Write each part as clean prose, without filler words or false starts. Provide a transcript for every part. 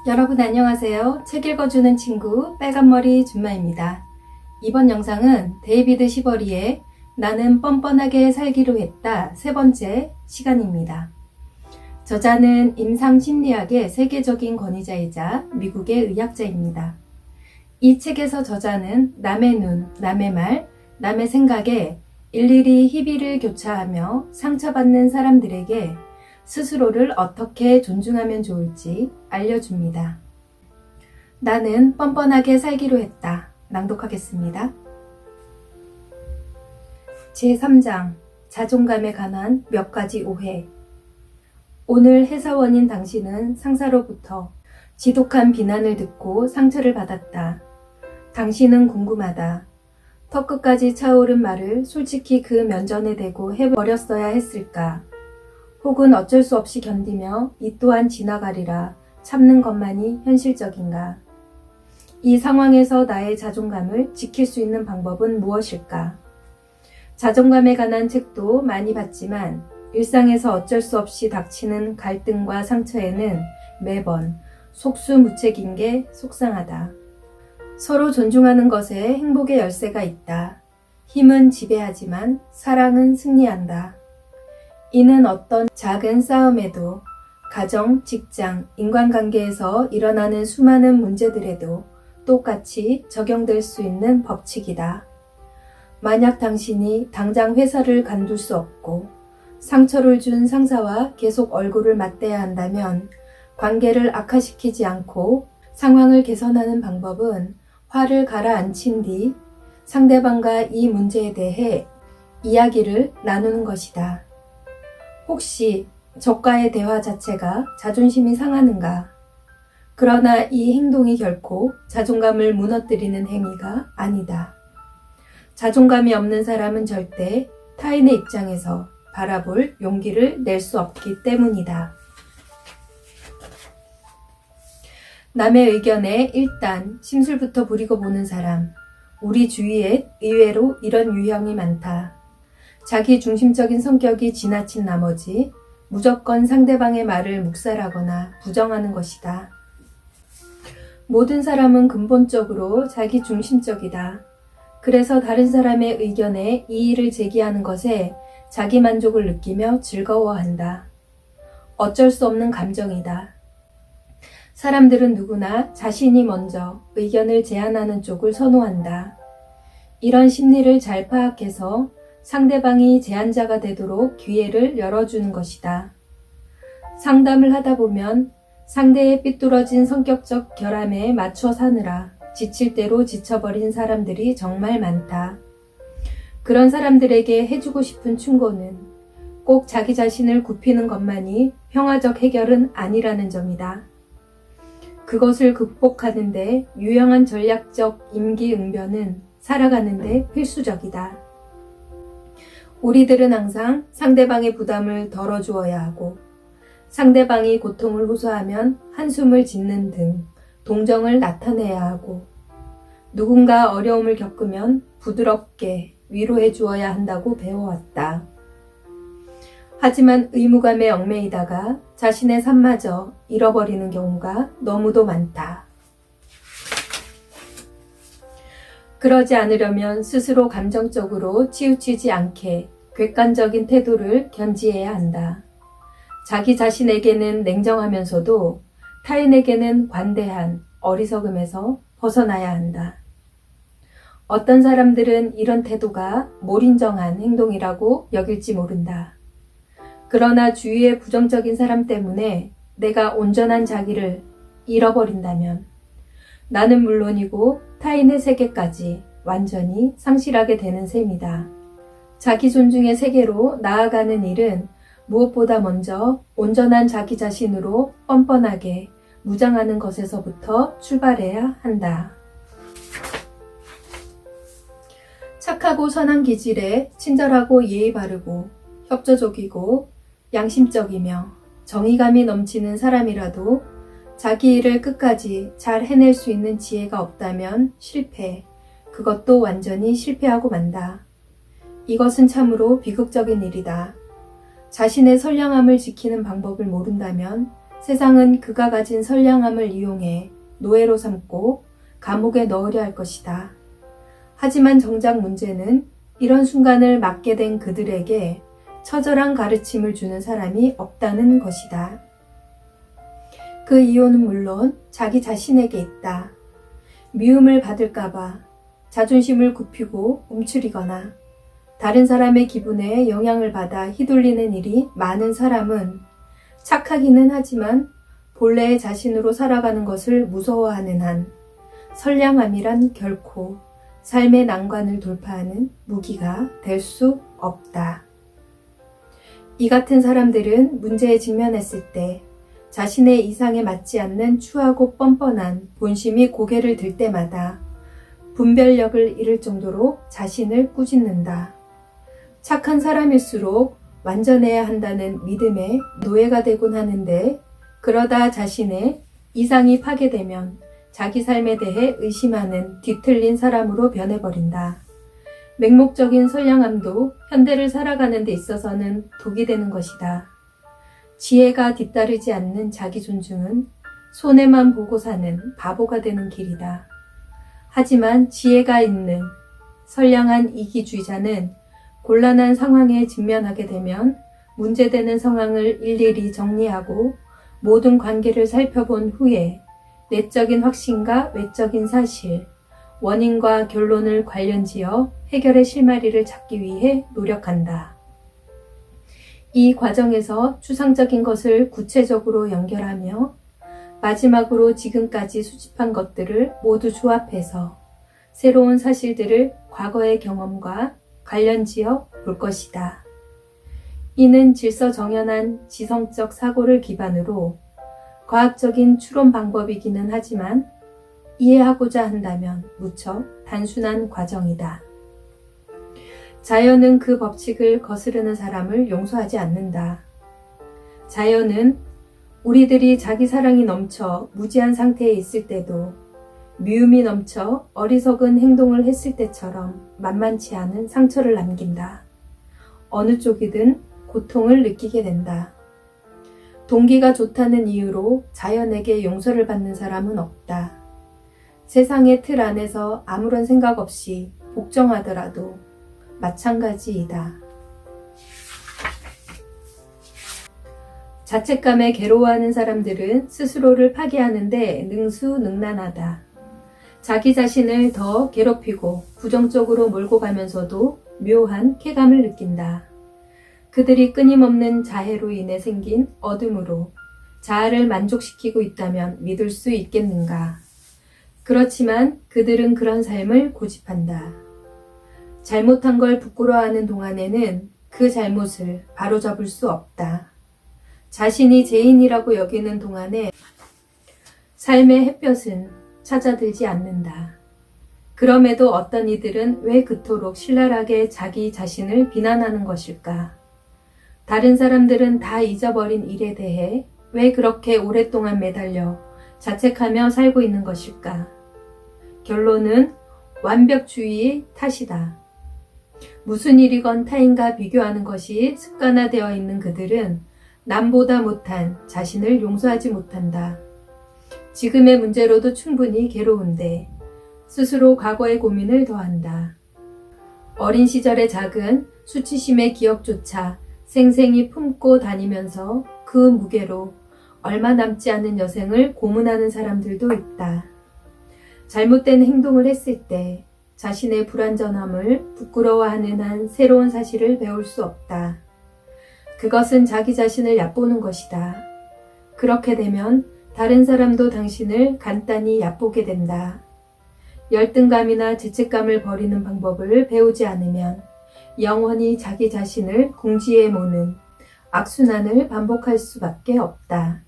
여러분 안녕하세요. 책 읽어주는 친구 빨간머리 준마입니다. 이번 영상은 데이비드 시버리의 나는 뻔뻔하게 살기로 했다 세 번째 시간입니다. 저자는 임상심리학의 세계적인 권위자이자 미국의 의학자입니다. 이 책에서 저자는 남의 눈, 남의 말, 남의 생각에 일일이 희비를 교차하며 상처받는 사람들에게 스스로를 어떻게 존중하면 좋을지 알려줍니다. 나는 뻔뻔하게 살기로 했다. 낭독하겠습니다. 제3장 자존감에 관한 몇 가지 오해. 오늘 회사원인 당신은 상사로부터 지독한 비난을 듣고 상처를 받았다. 당신은 궁금하다. 턱끝까지 차오른 말을 솔직히 그 면전에 대고 해버렸어야 했을까? 혹은 어쩔 수 없이 견디며 이 또한 지나가리라 참는 것만이 현실적인가? 이 상황에서 나의 자존감을 지킬 수 있는 방법은 무엇일까? 자존감에 관한 책도 많이 봤지만 일상에서 어쩔 수 없이 닥치는 갈등과 상처에는 매번 속수무책인 게 속상하다. 서로 존중하는 것에 행복의 열쇠가 있다. 힘은 지배하지만 사랑은 승리한다. 이는 어떤 작은 싸움에도 가정, 직장, 인간관계에서 일어나는 수많은 문제들에도 똑같이 적용될 수 있는 법칙이다. 만약 당신이 당장 회사를 관둘 수 없고 상처를 준 상사와 계속 얼굴을 맞대야 한다면 관계를 악화시키지 않고 상황을 개선하는 방법은 화를 가라앉힌 뒤 상대방과 이 문제에 대해 이야기를 나누는 것이다. 혹시 저과의 대화 자체가 자존심이 상하는가? 그러나 이 행동이 결코 자존감을 무너뜨리는 행위가 아니다. 자존감이 없는 사람은 절대 타인의 입장에서 바라볼 용기를 낼 수 없기 때문이다. 남의 의견에 일단 심술부터 부리고 보는 사람. 우리 주위에 의외로 이런 유형이 많다. 자기 중심적인 성격이 지나친 나머지 무조건 상대방의 말을 묵살하거나 부정하는 것이다. 모든 사람은 근본적으로 자기 중심적이다. 그래서 다른 사람의 의견에 이의를 제기하는 것에 자기 만족을 느끼며 즐거워한다. 어쩔 수 없는 감정이다. 사람들은 누구나 자신이 먼저 의견을 제안하는 쪽을 선호한다. 이런 심리를 잘 파악해서 상대방이 제안자가 되도록 기회를 열어주는 것이다. 상담을 하다 보면 상대의 삐뚤어진 성격적 결함에 맞춰 사느라 지칠 대로 지쳐버린 사람들이 정말 많다. 그런 사람들에게 해주고 싶은 충고는 꼭 자기 자신을 굽히는 것만이 평화적 해결은 아니라는 점이다. 그것을 극복하는데 유용한 전략적 임기응변은 살아가는데 필수적이다. 우리들은 항상 상대방의 부담을 덜어주어야 하고 상대방이 고통을 호소하면 한숨을 짓는 등 동정을 나타내야 하고 누군가 어려움을 겪으면 부드럽게 위로해 주어야 한다고 배워왔다. 하지만 의무감에 얽매이다가 자신의 삶마저 잃어버리는 경우가 너무도 많다. 그러지 않으려면 스스로 감정적으로 치우치지 않게 객관적인 태도를 견지해야 한다. 자기 자신에게는 냉정하면서도 타인에게는 관대한 어리석음에서 벗어나야 한다. 어떤 사람들은 이런 태도가 몰인정한 행동이라고 여길지 모른다. 그러나 주위의 부정적인 사람 때문에 내가 온전한 자기를 잃어버린다면 나는 물론이고 타인의 세계까지 완전히 상실하게 되는 셈이다. 자기 존중의 세계로 나아가는 일은 무엇보다 먼저 온전한 자기 자신으로 뻔뻔하게 무장하는 것에서부터 출발해야 한다. 착하고 선한 기질에 친절하고 예의 바르고 협조적이고 양심적이며 정의감이 넘치는 사람이라도 자기 일을 끝까지 잘 해낼 수 있는 지혜가 없다면 실패, 그것도 완전히 실패하고 만다. 이것은 참으로 비극적인 일이다. 자신의 선량함을 지키는 방법을 모른다면 세상은 그가 가진 선량함을 이용해 노예로 삼고 감옥에 넣으려 할 것이다. 하지만 정작 문제는 이런 순간을 맞게 된 그들에게 처절한 가르침을 주는 사람이 없다는 것이다. 그 이유는 물론 자기 자신에게 있다. 미움을 받을까봐 자존심을 굽히고 움츠리거나 다른 사람의 기분에 영향을 받아 휘둘리는 일이 많은 사람은 착하기는 하지만 본래의 자신으로 살아가는 것을 무서워하는 한 선량함이란 결코 삶의 난관을 돌파하는 무기가 될 수 없다. 이 같은 사람들은 문제에 직면했을 때 자신의 이상에 맞지 않는 추하고 뻔뻔한 본심이 고개를 들 때마다 분별력을 잃을 정도로 자신을 꾸짖는다. 착한 사람일수록 완전해야 한다는 믿음의 노예가 되곤 하는데 그러다 자신의 이상이 파괴되면 자기 삶에 대해 의심하는 뒤틀린 사람으로 변해버린다. 맹목적인 선량함도 현대를 살아가는 데 있어서는 독이 되는 것이다. 지혜가 뒤따르지 않는 자기 존중은 손해만 보고 사는 바보가 되는 길이다. 하지만 지혜가 있는 선량한 이기주의자는 곤란한 상황에 직면하게 되면 문제되는 상황을 일일이 정리하고 모든 관계를 살펴본 후에 내적인 확신과 외적인 사실, 원인과 결론을 관련지어 해결의 실마리를 찾기 위해 노력한다. 이 과정에서 추상적인 것을 구체적으로 연결하며 마지막으로 지금까지 수집한 것들을 모두 조합해서 새로운 사실들을 과거의 경험과 관련지어 볼 것이다. 이는 질서정연한 지성적 사고를 기반으로 과학적인 추론 방법이기는 하지만 이해하고자 한다면 무척 단순한 과정이다. 자연은 그 법칙을 거스르는 사람을 용서하지 않는다. 자연은 우리들이 자기 사랑이 넘쳐 무지한 상태에 있을 때도 미움이 넘쳐 어리석은 행동을 했을 때처럼 만만치 않은 상처를 남긴다. 어느 쪽이든 고통을 느끼게 된다. 동기가 좋다는 이유로 자연에게 용서를 받는 사람은 없다. 세상의 틀 안에서 아무런 생각 없이 복종하더라도 마찬가지이다. 자책감에 괴로워하는 사람들은 스스로를 파괴하는데 능수능란하다. 자기 자신을 더 괴롭히고 부정적으로 몰고 가면서도 묘한 쾌감을 느낀다. 그들이 끊임없는 자해로 인해 생긴 어둠으로 자아를 만족시키고 있다면 믿을 수 있겠는가? 그렇지만 그들은 그런 삶을 고집한다. 잘못한 걸 부끄러워하는 동안에는 그 잘못을 바로잡을 수 없다. 자신이 죄인이라고 여기는 동안에 삶의 햇볕은 찾아들지 않는다. 그럼에도 어떤 이들은 왜 그토록 신랄하게 자기 자신을 비난하는 것일까? 다른 사람들은 다 잊어버린 일에 대해 왜 그렇게 오랫동안 매달려 자책하며 살고 있는 것일까? 결론은 완벽주의의 탓이다. 무슨 일이건 타인과 비교하는 것이 습관화되어 있는 그들은 남보다 못한 자신을 용서하지 못한다. 지금의 문제로도 충분히 괴로운데 스스로 과거의 고민을 더한다. 어린 시절의 작은 수치심의 기억조차 생생히 품고 다니면서 그 무게로 얼마 남지 않은 여생을 고문하는 사람들도 있다. 잘못된 행동을 했을 때 자신의 불완전함을 부끄러워하는 한 새로운 사실을 배울 수 없다. 그것은 자기 자신을 얕보는 것이다. 그렇게 되면 다른 사람도 당신을 간단히 얕보게 된다. 열등감이나 죄책감을 버리는 방법을 배우지 않으면 영원히 자기 자신을 궁지에 모는 악순환을 반복할 수밖에 없다.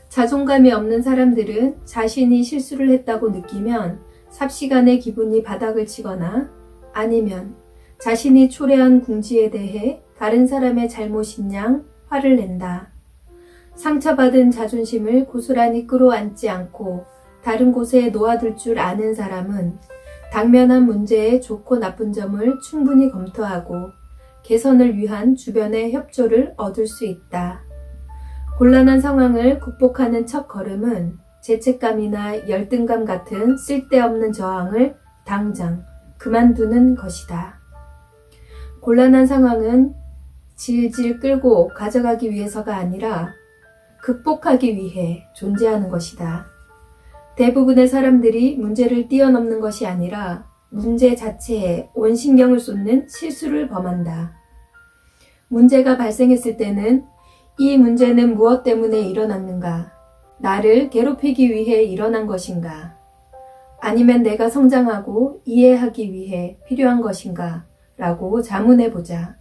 자존감이 없는 사람들은 자신이 실수를 했다고 느끼면 삽시간에 기분이 바닥을 치거나 아니면 자신이 초래한 궁지에 대해 다른 사람의 잘못인 양 화를 낸다. 상처받은 자존심을 고스란히 끌어안지 않고 다른 곳에 놓아둘 줄 아는 사람은 당면한 문제의 좋고 나쁜 점을 충분히 검토하고 개선을 위한 주변의 협조를 얻을 수 있다. 곤란한 상황을 극복하는 첫 걸음은 죄책감이나 열등감 같은 쓸데없는 저항을 당장 그만두는 것이다. 곤란한 상황은 질질 끌고 가져가기 위해서가 아니라 극복하기 위해 존재하는 것이다. 대부분의 사람들이 문제를 뛰어넘는 것이 아니라 문제 자체에 온 신경을 쏟는 실수를 범한다. 문제가 발생했을 때는 이 문제는 무엇 때문에 일어났는가? 나를 괴롭히기 위해 일어난 것인가? 아니면 내가 성장하고 이해하기 위해 필요한 것인가? 라고 자문해보자.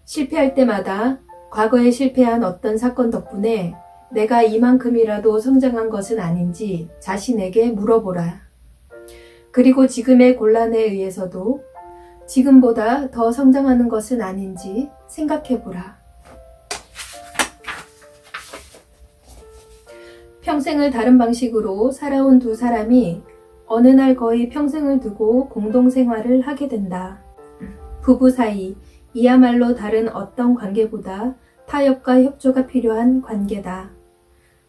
실패할 때마다 과거에 실패한 어떤 사건 덕분에 내가 이만큼이라도 성장한 것은 아닌지 자신에게 물어보라. 그리고 지금의 곤란에 의해서도 지금보다 더 성장하는 것은 아닌지 생각해보라. 평생을 다른 방식으로 살아온 두 사람이 어느 날 거의 평생을 두고 공동생활을 하게 된다. 부부 사이, 이야말로 다른 어떤 관계보다 타협과 협조가 필요한 관계다.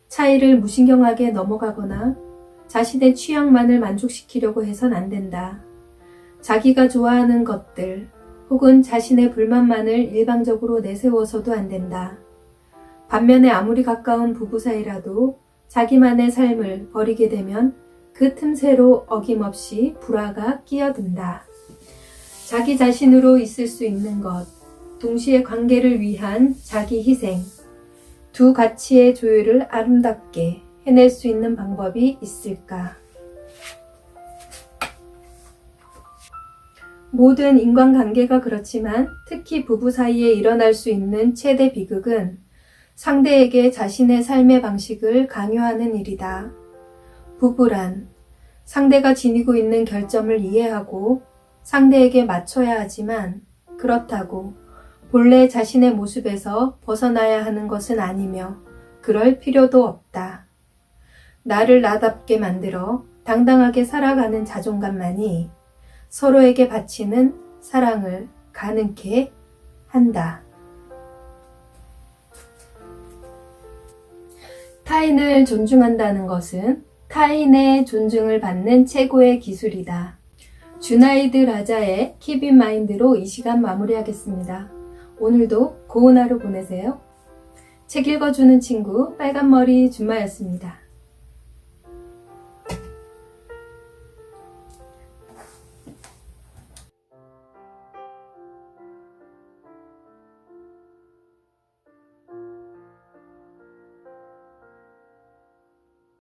차이를 무신경하게 넘어가거나 자신의 취향만을 만족시키려고 해선 안 된다. 자기가 좋아하는 것들 혹은 자신의 불만만을 일방적으로 내세워서도 안 된다. 반면에 아무리 가까운 부부 사이라도 자기만의 삶을 버리게 되면 그 틈새로 어김없이 불화가 끼어든다. 자기 자신으로 있을 수 있는 것, 동시에 관계를 위한 자기 희생, 두 가치의 조율을 아름답게 해낼 수 있는 방법이 있을까? 모든 인간관계가 그렇지만 특히 부부 사이에 일어날 수 있는 최대 비극은 상대에게 자신의 삶의 방식을 강요하는 일이다. 부부란 상대가 지니고 있는 결점을 이해하고 상대에게 맞춰야 하지만 그렇다고 본래 자신의 모습에서 벗어나야 하는 것은 아니며 그럴 필요도 없다. 나를 나답게 만들어 당당하게 살아가는 자존감만이 서로에게 바치는 사랑을 가능케 한다. 타인을 존중한다는 것은 타인의 존중을 받는 최고의 기술이다. 주나이드 라자의 Keep in Mind로 이 시간 마무리하겠습니다. 오늘도 고운 하루 보내세요. 책 읽어주는 친구 빨간머리 준마였습니다.